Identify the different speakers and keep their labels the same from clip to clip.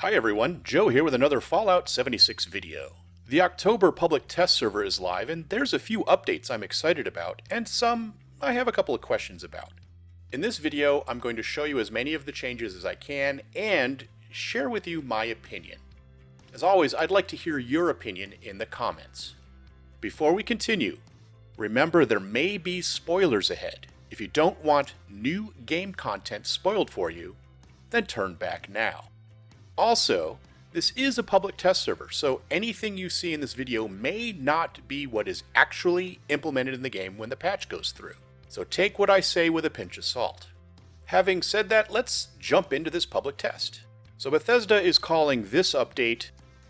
Speaker 1: Hi everyone, Joe here with another Fallout 76 video. The October public test server is live and there's a few updates I'm excited about and some I have a couple of questions about. In this video, I'm going to show you as many of the changes as I can and share with you my opinion. As always, I'd like to hear your opinion in the comments. Before we continue, remember there may be spoilers ahead. If you don't want new game content spoiled for you, then turn back now. Also, this is a public test server, so anything you see in this video may not be what is actually implemented in the game when the patch goes through. So take what I say with a pinch of salt. Having said that, let's jump into this public test. So Bethesda is calling this update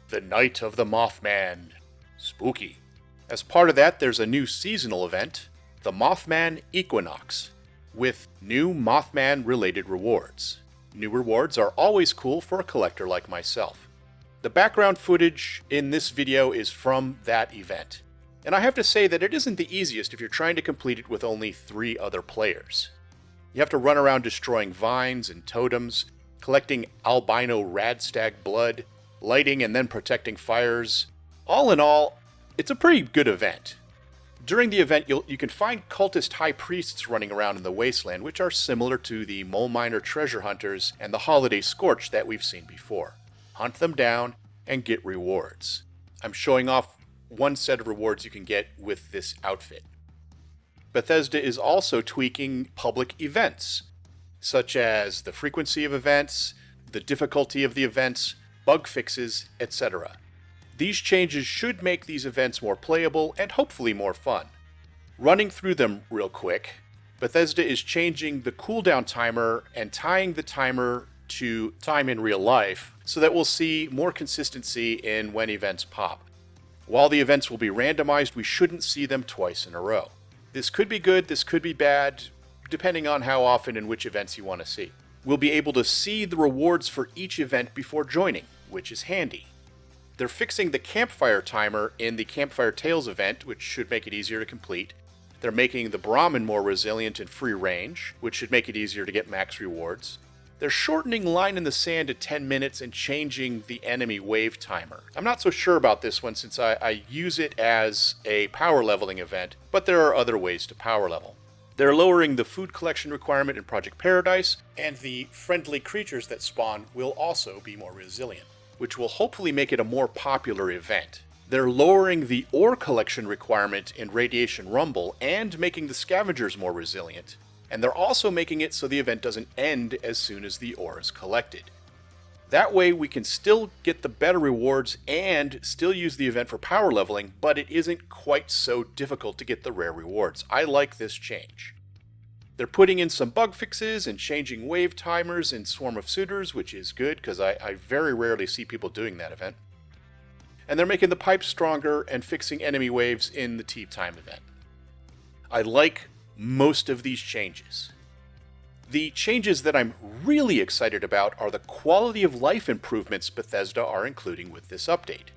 Speaker 1: the Night of the Mothman. Spooky. As part of that, there's a new seasonal event, the Mothman Equinox, with new Mothman-related rewards. New rewards are always cool for a collector like myself. The background footage in this video is from that event, and I have to say that it isn't the easiest if you're trying to complete it with only 3 other players. You have to run around destroying vines and totems, collecting albino radstag blood, lighting and then protecting fires. All in all, it's a pretty good event. During the event, you can find cultist high priests running around in the wasteland, which are similar to the mole miner treasure hunters and the holiday scorch that we've seen before. Hunt them down and get rewards. I'm showing off one set of rewards you can get with this outfit. Bethesda is also tweaking public events, such as the frequency of events, the difficulty of the events, bug fixes, etc. These changes should make these events more playable and hopefully more fun. Running through them real quick, Bethesda is changing the cooldown timer and tying the timer to time in real life so that we'll see more consistency in when events pop. While the events will be randomized, we shouldn't see them twice in a row. This could be good, this could be bad, depending on how often and which events you want to see. We'll be able to see the rewards for each event before joining, which is handy. They're fixing the campfire timer in the Campfire Tales event, which should make it easier to complete. They're making the Brahmin more resilient and free range, which should make it easier to get max rewards. They're shortening Line in the Sand to 10 minutes and changing the enemy wave timer. I'm not so sure about this one since I use it as a power leveling event, but there are other ways to power level. They're lowering the food collection requirement in Project Paradise, and the friendly creatures that spawn will also be more resilient, which will hopefully make it a more popular event. They're lowering the ore collection requirement in Radiation Rumble and making the scavengers more resilient. And they're also making it so the event doesn't end as soon as the ore is collected. That way we can still get the better rewards and still use the event for power leveling, but it isn't quite so difficult to get the rare rewards. I like this change. They're putting in some bug fixes and changing wave timers in Swarm of Suitors, which is good because I very rarely see people doing that event. And they're making the pipes stronger and fixing enemy waves in the Tea Time event. I like most of these changes. The changes that I'm really excited about are the quality of life improvements Bethesda are including with this update.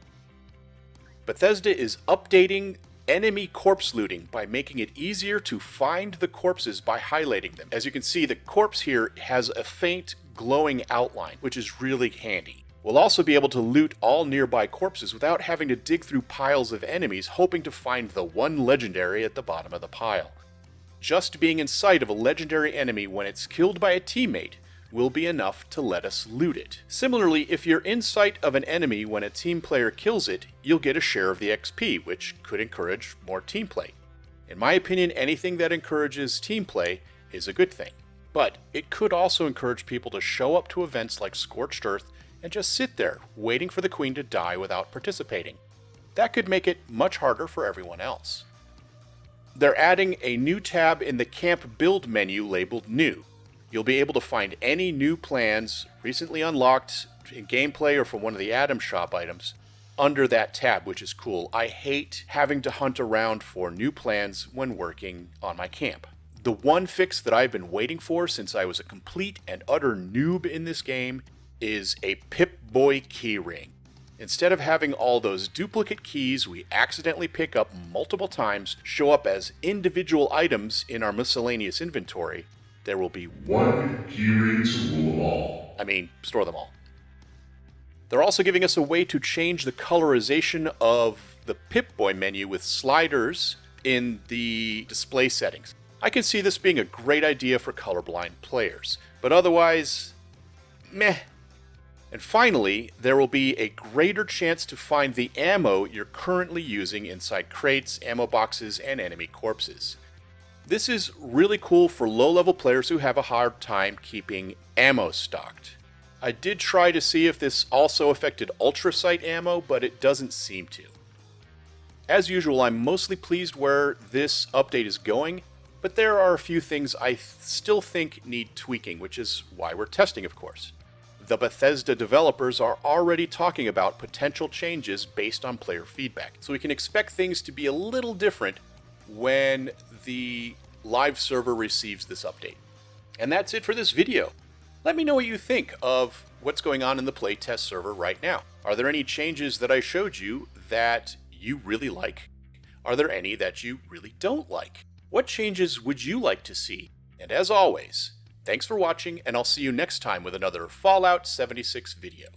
Speaker 1: Bethesda is updating enemy corpse looting by making it easier to find the corpses by highlighting them. As you can see, the corpse here has a faint glowing outline, which is really handy. We'll also be able to loot all nearby corpses without having to dig through piles of enemies hoping to find the one legendary at the bottom of the pile. Just being in sight of a legendary enemy when it's killed by a teammate will be enough to let us loot it. Similarly, if you're in sight of an enemy when a team player kills it, you'll get a share of the XP, which could encourage more team play. In my opinion, anything that encourages team play is a good thing. But it could also encourage people to show up to events like Scorched Earth and just sit there, waiting for the Queen to die without participating. That could make it much harder for everyone else. They're adding a new tab in the Camp Build menu labeled New. You'll be able to find any new plans recently unlocked in gameplay or from one of the Atom Shop items under that tab, which is cool. I hate having to hunt around for new plans when working on my camp. The one fix that I've been waiting for since I was a complete and utter noob in this game is a Pip-Boy keyring. Instead of having all those duplicate keys we accidentally pick up multiple times show up as individual items in our miscellaneous inventory, there will be
Speaker 2: one keyring to rule them all.
Speaker 1: store them all. They're also giving us a way to change the colorization of the Pip-Boy menu with sliders in the display settings. I can see this being a great idea for colorblind players, but otherwise, meh. And finally, there will be a greater chance to find the ammo you're currently using inside crates, ammo boxes, and enemy corpses. This is really cool for low-level players who have a hard time keeping ammo stocked. I did try to see if this also affected ultrasight ammo, but it doesn't seem to. As usual, I'm mostly pleased where this update is going, but there are a few things I still think need tweaking, which is why we're testing, of course. The Bethesda developers are already talking about potential changes based on player feedback, so we can expect things to be a little different when the live server receives this update. And that's it for this video. Let me know what you think of what's going on in the playtest server right now. Are there any changes that I showed you that you really like? Are there any that you really don't like? What changes would you like to see? And as always, thanks for watching, and I'll see you next time with another Fallout 76 video.